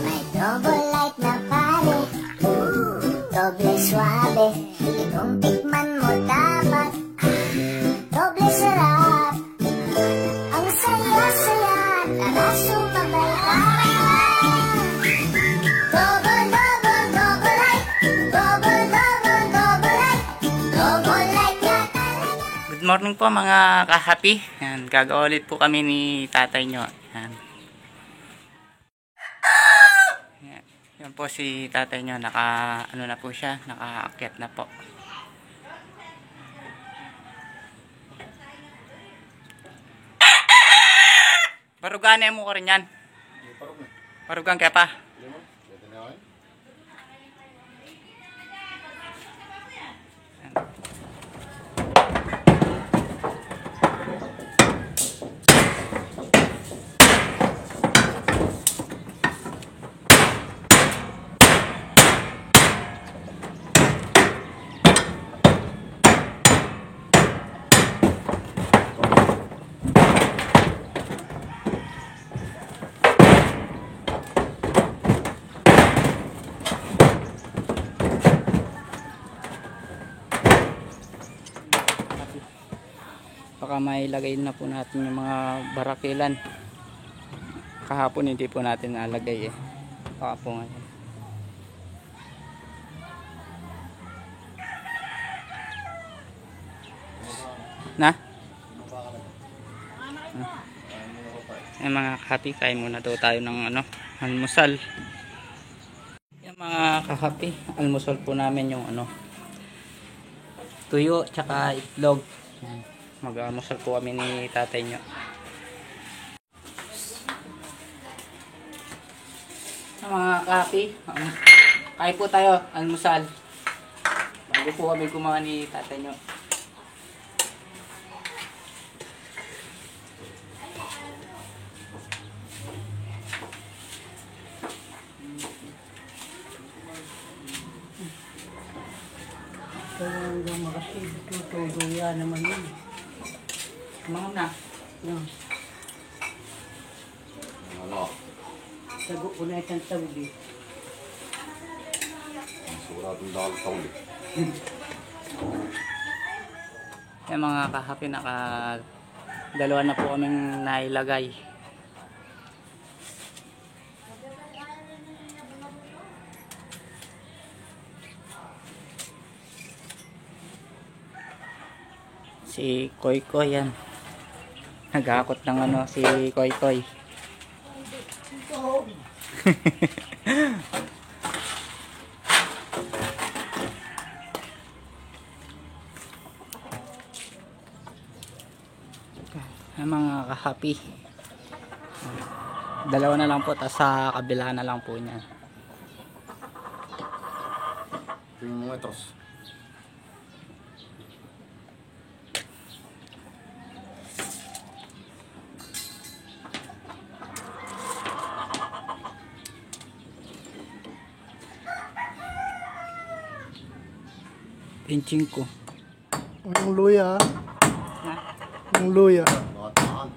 May double light na pare, doble suabe, itong tikman mo dapat. Doble sarap, ang saya-saya, tara sumabay ka. Double, double, double light, double, double, double light, double light na talaga. Good morning po mga ka-happy. Yan, gagawa ulit po kami ni tatay nyo. Yan. Yan po si tatay nyo. Ano na po siya. Nakaakyat na po. Parugan mo ko rin yan. Parugan kaya pa. Baka may lagay na po natin yung mga barakilan. Kahapon hindi po natin nalagay eh. Baka po ngayon. Na? Mga kahapi, kain muna daw tayo ng almusal. Yung mga kahapi, almusal po namin yung tuyo tsaka itlog. Mag-almusal po kami ni tatay nyo. Mga kapi, kain po tayo, almusal. Bago po kami kumain ni tatay nyo. Kaya hanggang makasig, tutuduya naman yun. Mga na. Tago ko na isang tawli. Suratong dahil tawli. Yung mga kahapi, dalawa na po kaming nailagay. Si Koy Koy yan. Nagakot ng si Koy Koy. Ang mga kahapi. Dalawa na lang po, tapos sa kabila na lang po niya. Tingin mo metros. Pinching ko. Ang luya. Ha? Ang luya. Nakataan.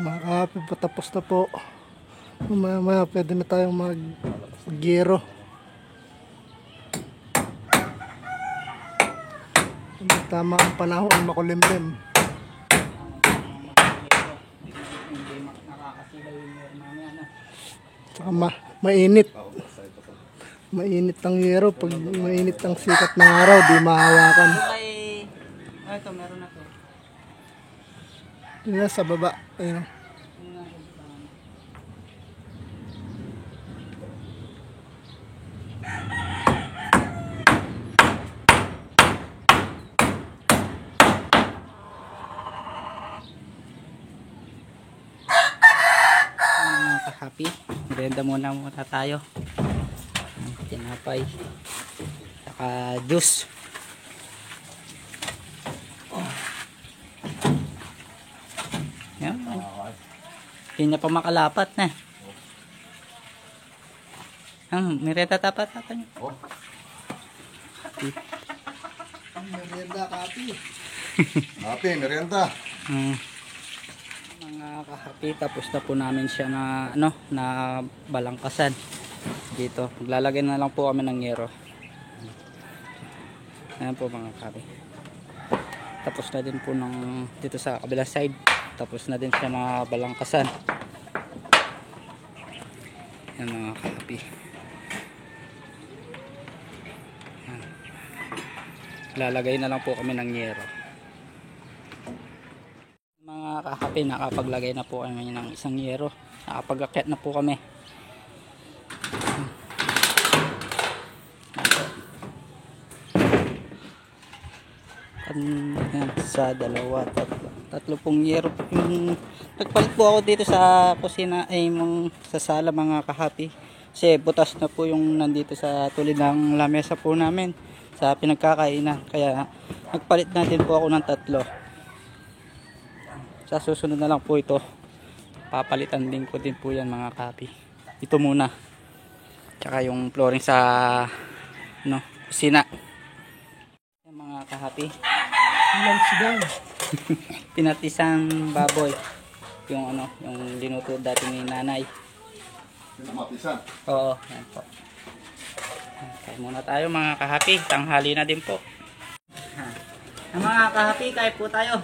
Mga kahapi, patapos na po. Maya pwede na tayong mag-gero. Tama ang panahon, makulimlim. Tsaka mainit. Mainit ang yero. Pag mainit ang sikat ng araw, di mahawakan. Ito, meron na to. Yun na sa baba. Ayun. Happy. Merenda muna tayo. Tinapay. Saka juice. Yan. Hindi na pa makalapat na. Merienda tapat niyo. Oh, Merienda kapi. happy, merienda. Mga kahapi, tapos na po namin siya na na balangkasan dito. Maglalagay na lang po kami ng yero. Ayan po mga kahapi. Tapos na din po ng dito sa kabilang side. Tapos na din siya na balangkasan. Ayan mga kahapi. Lalagay na lang po kami ng yero. Mga kahapi, nakapaglagay na po kami ng isang yero. Nakapag-akyat na po kami. Yan, sa dalawa, tatlo pong yero. Nagpalit po ako dito sa kusina, sa sala mga kahapi. Kasi butas na po yung nandito sa tulid ng lamesa po namin sa pinagkakainan. Kaya nagpalit na din po ako ng tatlo. Sa susunod na lang po ito, papalitan din ko din po yan mga kahapi. Ito muna. Tsaka yung flooring sa kusina. Yan mga kahapi. Lunch down. Pinatisang baboy. Yung yung linuto dati ni nanay. Matisan. Oo, yan po. Kaya muna tayo mga kahapi. Tanghali na din po. Mga kahapi, kain po tayo.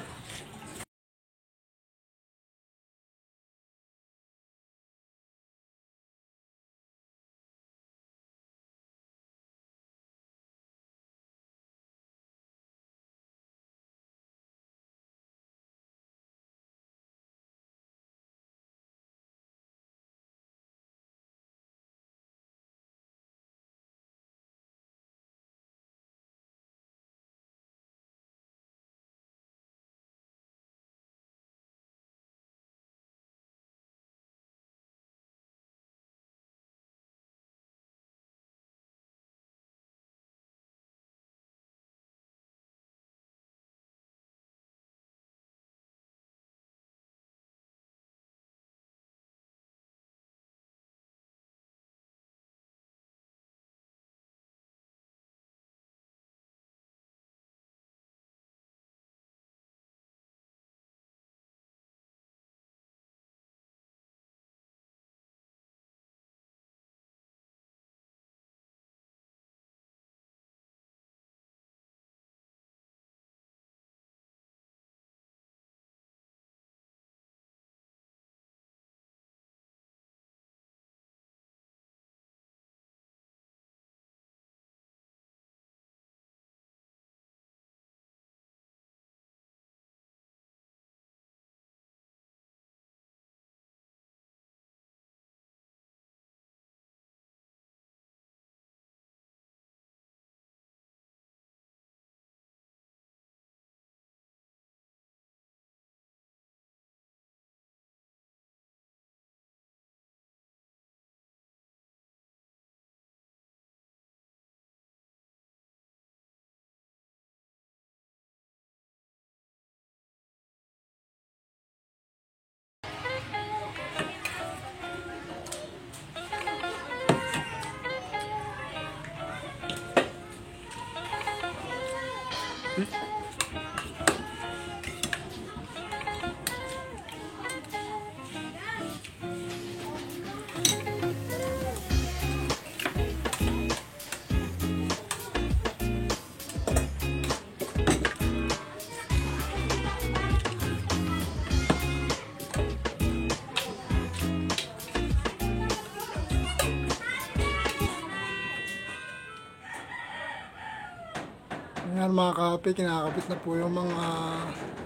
Ngayon mga kahapi, kinakabit na po yung mga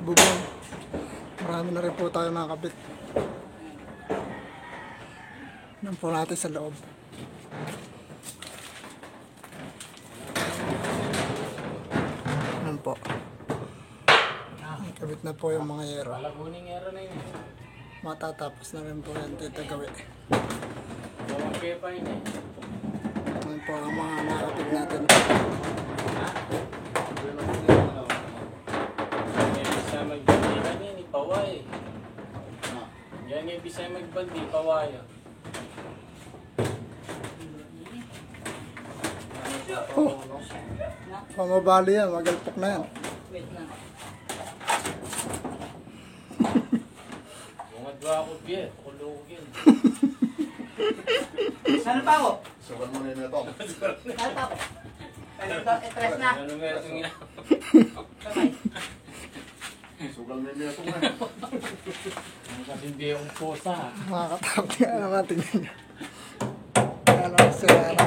bubong. Marami na rin po tayo nakakabit. Yan po natin sa loob. Yan po. Kabit na po yung mga yero. Matatapos na rin po yan dito gawin. Yan po ang mga nakakabit natin. Yan yung bisa magbandi, pawaya. Oh, pamabali yan, magalpok na yan. Wait lang. Saan pa ako? Sugal mo na yun ito. Saan pa ako? Tres na. Sabay. Sugal mo yun ito nga. Makakatakot nga naman, tingnan nyo. Ano, sila na.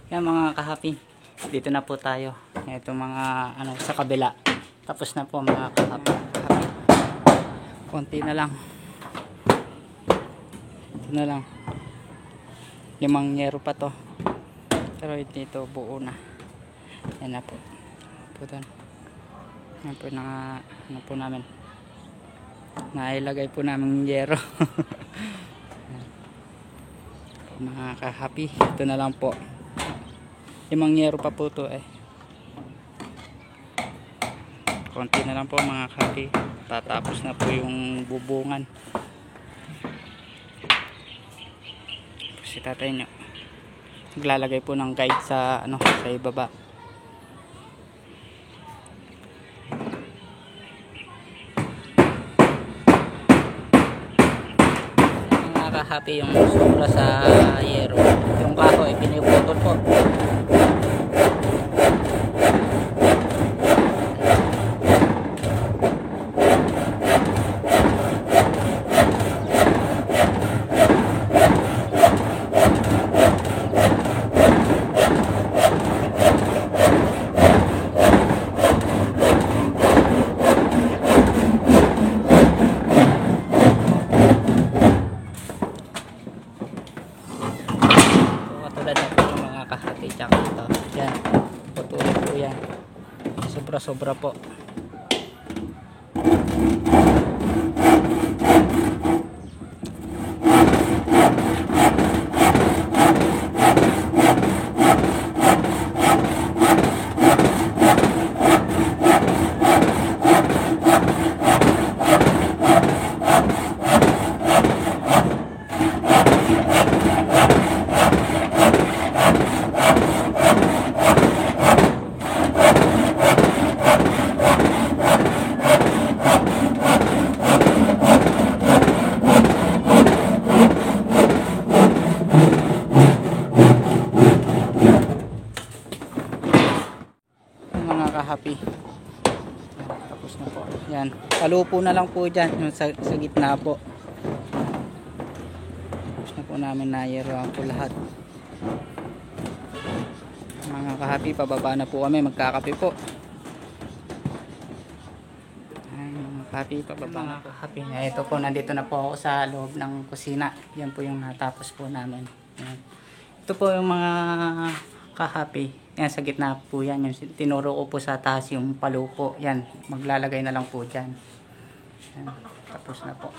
Yan mga kahapi. Dito na po tayo. Ito mga ano sa kabila. Tapos na po mga kahapi. Konti na lang. Ito na lang. 5 yero pa to. Pero ito buo na. Yan na po. Po doon. Yan po na ano po namin. Nailagay po namin yero. Mga kahapi, ito na lang po. 5 yero pa po to eh. Konti na lang po mga kahapi. Tatapos na po yung bubungan. Si tatay nyo naglalagay po ng guide sa ano sa ibaba. Happy yung sobra sa yero, yung kahoy piniputol po. Kahati tsaka ito yan, putulin po yan, sobra po. Happy. Tapos na po. Yan. Palupo na lang po dyan. Yung sa gitna po. Tapos na po namin nairoan po lahat. Mga kahapi, pababa na po kami. Magkakape po. Ay, mga kahapi, pababa na po. Kahapi. Ito po, nandito na po ako sa loob ng kusina. Yan po yung natapos po namin. Yan. Ito po yung mga kahapi. Yan, sa gitna po yan. Yung tinuro ko po sa taas yung palupo. Yan, maglalagay na lang po dyan. Yan, tapos na po.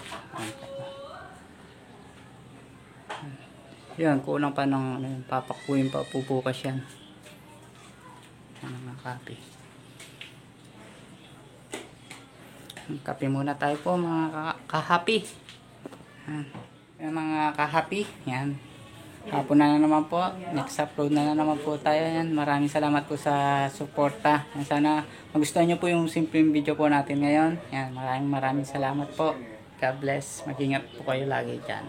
Yan, kulang pa ng ano, papakuin pa po bukas yan. Yan mga kape. Kape muna tayo po mga kahapi. Yan mga kahapi. Yan. Hapon na naman po. Next upload na naman po tayo. Yan. Maraming salamat po sa suporta. Sana magustuhan nyo po yung simpleng video po natin ngayon. Yan. Maraming salamat po. God bless. Mag-ingat po kayo lagi dyan.